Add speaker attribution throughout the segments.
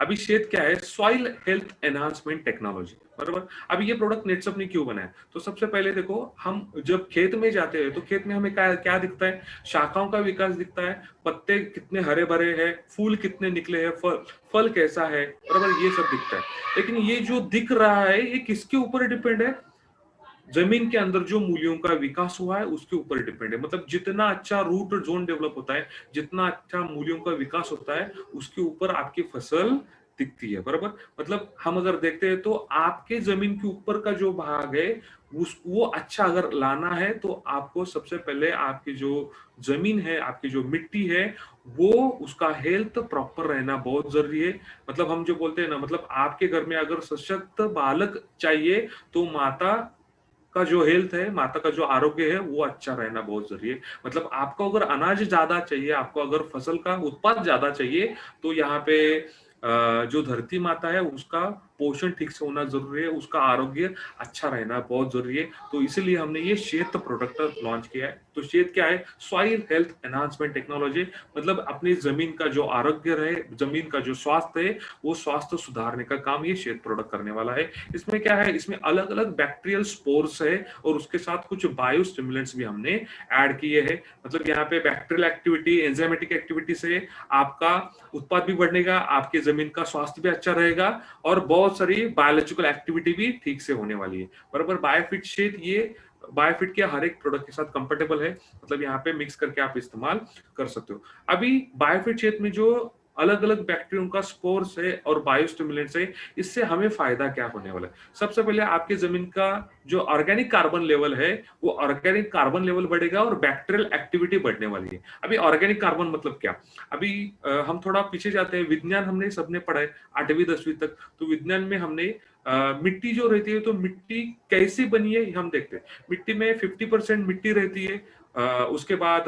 Speaker 1: अभी शेत क्या है, सॉइल हेल्थ एनहांसमेंट टेक्नोलॉजी, बराबर। अभी ये प्रोडक्ट नेटसप ने क्यों बनाया, तो सबसे पहले देखो, हम जब खेत में जाते हैं तो खेत में हमें क्या क्या दिखता है, शाखाओं का विकास दिखता है, पत्ते कितने हरे भरे हैं, फूल कितने निकले हैं, फल फल कैसा है, बराबर, ये सब दिखता है। लेकिन ये जो दिख रहा है ये किसके ऊपर डिपेंड है, जमीन के अंदर जो मूल्यों का विकास हुआ है उसके ऊपर डिपेंड है। मतलब जितना अच्छा रूट जोन डेवलप होता है, जितना अच्छा मूल्यों का विकास होता है, उसके ऊपर आपकी फसल दिखती है, बराबर। मतलब हम अगर देखते हैं तो आपके जमीन के ऊपर का जो भाग है उस वो अच्छा अगर लाना है तो आपको सबसे पहले आपकी जो जमीन है, आपकी जो मिट्टी है, वो उसका हेल्थ प्रॉपर रहना बहुत जरूरी है। मतलब हम जो बोलते हैं ना, मतलब आपके घर में अगर सशक्त बालक चाहिए तो माता का जो हेल्थ है, माता का जो आरोग्य है वो अच्छा रहना बहुत जरूरी है। मतलब आपको अगर अनाज ज्यादा चाहिए, आपको अगर फसल का उत्पाद ज्यादा चाहिए, तो यहाँ पे जो धरती माता है उसका पोषण ठीक से होना जरूरी है, उसका आरोग्य अच्छा रहना बहुत जरूरी है। तो इसीलिए हमने ये शेत प्रोडक्ट लॉन्च किया है। तो शेत क्या है, सॉइल हेल्थ एनहांसमेंट टेक्नोलॉजी। मतलब अपनी जमीन का जो आरोग्य रहे, जमीन का जो स्वास्थ्य है, वो स्वास्थ्य सुधारने का काम ये शेत प्रोडक्ट करने वाला है। इसमें क्या है, इसमें अलग अलग बैक्टीरियल स्पोर्स है और उसके साथ कुछ बायो स्टिमुलेंट्स भी हमने ऐड किए हैं। मतलब यहाँ पे बैक्टीरियल एक्टिविटी, एंजाइमेटिक एक्टिविटी से आपका उत्पाद भी बढ़ेगा, आपकी जमीन का स्वास्थ्य भी अच्छा रहेगा और बहुत सारी बायोलॉजिकल एक्टिविटी भी ठीक से होने वाली है, बराबर। बायोफिट शेत ये बायोफिट के हर एक प्रोडक्ट के साथ कंपेटेबल है। मतलब यहाँ पे मिक्स करके आप इस्तेमाल कर सकते हो। अभी बायोफिट शेत में जो अलग अलग बैक्टीरिया का स्पोर्स है और बायोस्टिमुलेंट्स है, इससे हमें फायदा क्या होने वाला है। सबसे पहले आपकी जमीन का जो ऑर्गेनिक कार्बन लेवल है, वो ऑर्गेनिक कार्बन लेवल बढ़ेगा और बैक्टीरियल एक्टिविटी बढ़ने वाली है। अभी ऑर्गेनिक कार्बन मतलब क्या, अभी हम थोड़ा पीछे जाते हैं, विज्ञान हमने सबने पढ़ा है 8वीं 10वीं तक। तो विज्ञान में हमने मिट्टी जो रहती है, तो मिट्टी कैसी बनी है हम देखते हैं। मिट्टी में 50% मिट्टी रहती है, उसके बाद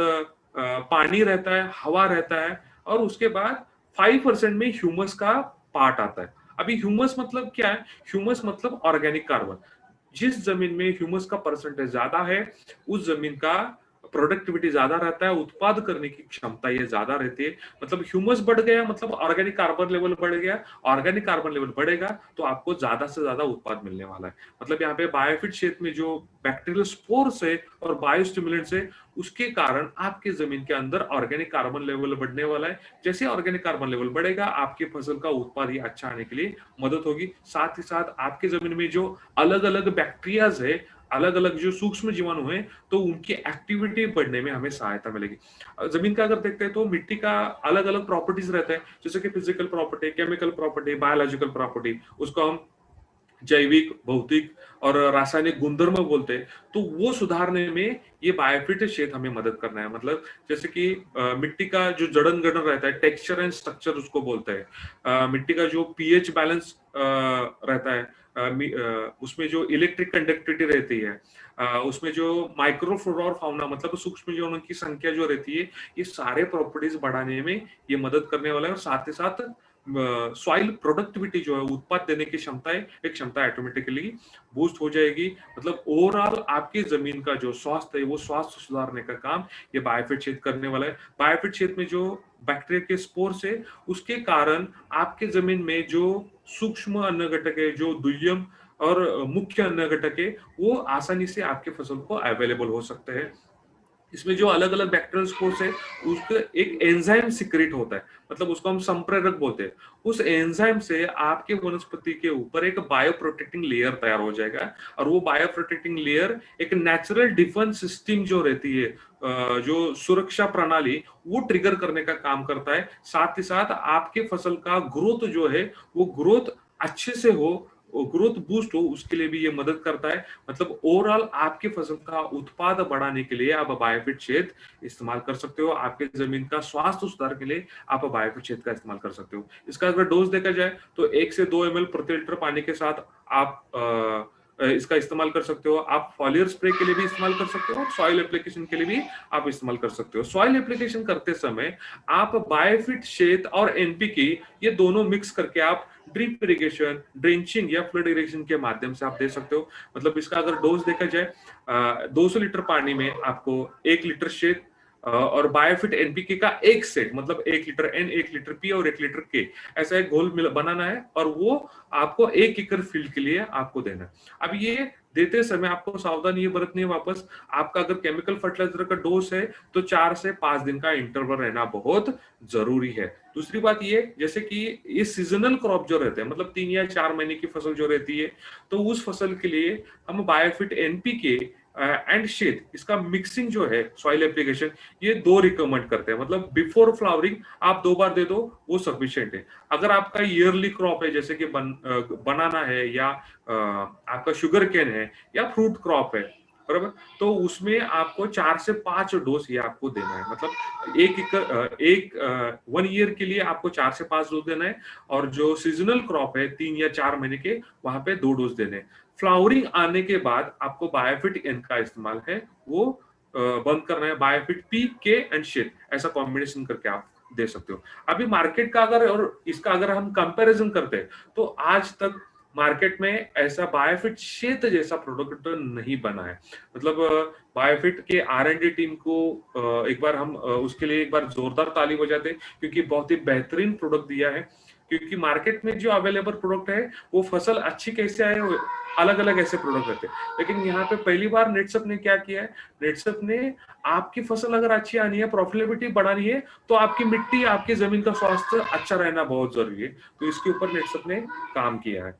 Speaker 1: पानी रहता है, हवा रहता है, और उसके बाद 5% में ह्यूमस का पार्ट आता है। अभी ह्यूमस मतलब क्या है, ह्यूमस मतलब ऑर्गेनिक कार्बन। जिस जमीन में ह्यूमस का परसेंटेज ज्यादा है, उस जमीन का प्रोडक्टिविटी ज्यादा रहता है, उत्पाद करने की क्षमता ये ज्यादा रहती है। मतलब ह्यूमस बढ़ गया मतलब ऑर्गेनिक कार्बन लेवल बढ़ गया, ऑर्गेनिक कार्बन लेवल बढ़ेगा तो आपको ज्यादा से ज्यादा उत्पाद मिलने वाला है। मतलब यहाँ पे बायोफिट क्षेत्र में जो बैक्टीरियल स्पोर्स है और बायोस्टिमुलेंट्स है, उसके कारण आपके जमीन के अंदर ऑर्गेनिक कार्बन लेवल बढ़ने वाला है। जैसे ऑर्गेनिक कार्बन लेवल बढ़ेगा, आपकी फसल का उत्पाद ही अच्छा आने के लिए मदद होगी। साथ ही साथ आपके जमीन में जो अलग अलग बैक्टीरियाज है, अलग अलग जो सूक्ष्म जीवाणु हैं, तो उनकी एक्टिविटी बढ़ने में हमें सहायता मिलेगी। जमीन का अगर देखते हैं तो मिट्टी का अलग अलग प्रॉपर्टीज रहता है, जैसे कि physical property, chemical property, biological property, उसको हम जैविक, भौतिक और रासायनिक गुणधर्म बोलते हैं। तो वो सुधारने में ये बायोफिट क्षेत्र हमें मदद करना है। मतलब जैसे कि मिट्टी का जो जड़न गठन रहता है, टेक्सचर एंड स्ट्रक्चर उसको बोलते हैं। मिट्टी का जो पीएच बैलेंस रहता है, उसमें जो इलेक्ट्रिक कंडक्टिविटी रहती है, उसमें जो माइक्रोफ्लोरा और फाउना मतलब सूक्ष्म जीवों की संख्या जो रहती है, ये सारे प्रॉपर्टीज बढ़ाने में ये मदद करने वाला है। और साथ ही साथ सॉइल प्रोडक्टिविटी जो है, उत्पाद देने की क्षमता है, एक क्षमता ऑटोमेटिकली बूस्ट हो जाएगी। मतलब ओवरऑल आपकी जमीन का जो स्वास्थ्य है, वो स्वास्थ्य सुधारने का काम ये बायोफिट क्षेत्र करने वाला है। बायोफिट क्षेत्र में जो बैक्टीरिया के स्पोर्स है, उसके कारण आपके जमीन में जो सूक्ष्म अन्न घटक है, जो दुय्यम और मुख्य अन्न घटक है, वो आसानी से आपके फसल को अवेलेबल हो सकते हैं। इसमें जो अलग अलग बैक्टीरियल स्पोर्स है, उसका एक एंजाइम सिक्रेट होता है, मतलब उसको हम संप्रेरक बोलते हैं। उस एंजाइम से आपके वनस्पति के ऊपर एक बायो प्रोटेक्टिंग लेयर तैयार हो जाएगा, और वो बायो प्रोटेक्टिंग लेयर एक नेचुरल डिफेंस सिस्टम जो रहती है, जो सुरक्षा प्रणाली, वो ट्रिगर करने का काम करता है। साथ ही साथ आपके फसल का ग्रोथ जो है, वो ग्रोथ अच्छे से हो, ग्रोथ बूस्ट हो, उसके लिए भी ये मदद करता है। मतलब ओवरऑल आपकी फसल का उत्पाद बढ़ाने के लिए आप बायोफिट क्षेत्र इस्तेमाल कर सकते हो। आपके जमीन का स्वास्थ्य सुधार के लिए आप बायोफिट क्षेत्र का इस्तेमाल कर सकते हो। इसका अगर डोज देखा जाए तो 1 से 2 ml प्रति लीटर पानी के साथ आप इसका इस्तेमाल कर सकते हो। आप फॉलियर स्प्रे के लिए भी इस्तेमाल कर सकते हो, सॉइल एप्लीकेशन के लिए भी आप इस्तेमाल कर सकते हो। सॉइल एप्लीकेशन करते समय आप बायोफिट क्षेत्र और एनपीके ये दोनों मिक्स करके आप ड्रिप इरिगेशन, ड्रेंचिंग या फ्लड इरिगेशन के माध्यम से आप दे सकते हो। मतलब इसका अगर डोज देखा जाए, 200 लीटर पानी में आपको 1 लीटर शेत और बायोफिट एनपीके का एक सेट, मतलब 1 लीटर एन, 1 लीटर पी और 1 लीटर के, ऐसा एक घोल बनाना है और वो आपको 1 एकड़ फील्ड के लिए आपको देना है। अब ये देते समय आपको सावधानी ये बरतनी है, वापस आपका अगर केमिकल फर्टिलाइजर का डोज है तो 4 से 5 दिन का इंटरवल रहना बहुत जरूरी है। दूसरी बात ये, जैसे कि ये सीजनल क्रॉप जो रहते हैं, मतलब 3 या 4 महीने की फसल जो रहती है, तो उस फसल के लिए हम बायोफिट एनपीके एंड शेड, इसका मिक्सिंग जो है सॉइल एप्लीकेशन, ये 2 रिकमेंड करते हैं। मतलब बिफोर फ्लावरिंग आप 2 बार दे दो, वो सफिशिएंट है। अगर आपका ईयरली क्रॉप है, जैसे कि बनाना है या आपका शुगर केन है या फ्रूट क्रॉप है, बराबर, तो उसमें आपको 4 से 5 डोज ये आपको देना है। मतलब एक 1 ईयर के लिए आपको 4 से 5 डोज देना है, और जो सीजनल क्रॉप है 3 या 4 महीने के, वहां पे 2 डोज देने हैं। फ्लावरिंग आने के बाद आपको बायोफिट एन का इस्तेमाल है वो बंद करना है। बायोफिट पी के एंड शेड, ऐसा कॉम्बिनेशन करके आप दे सकते हो। अभी मार्केट का अगर और इसका अगर हम कंपैरिजन करते हैं, तो आज तक मार्केट में ऐसा बायोफिट शेत जैसा प्रोडक्ट नहीं बना है। मतलब बायोफिट के R&D टीम को एक बार हम उसके लिए एक बार जोरदार ताली बजाते, क्योंकि बहुत ही बेहतरीन प्रोडक्ट दिया है। क्योंकि मार्केट में जो अवेलेबल प्रोडक्ट है वो फसल अच्छी कैसे आए, अलग अलग ऐसे प्रोडक्ट रहते हैं, लेकिन यहाँ पे पहली बार नेटसप ने क्या किया है, नेटसप ने आपकी फसल अगर अच्छी आनी है, प्रॉफिटेबिलिटी बढ़ानी है, तो आपकी मिट्टी, आपकी जमीन का स्वास्थ्य अच्छा रहना बहुत जरूरी है। तो इसके ऊपर नेटसप ने काम किया है।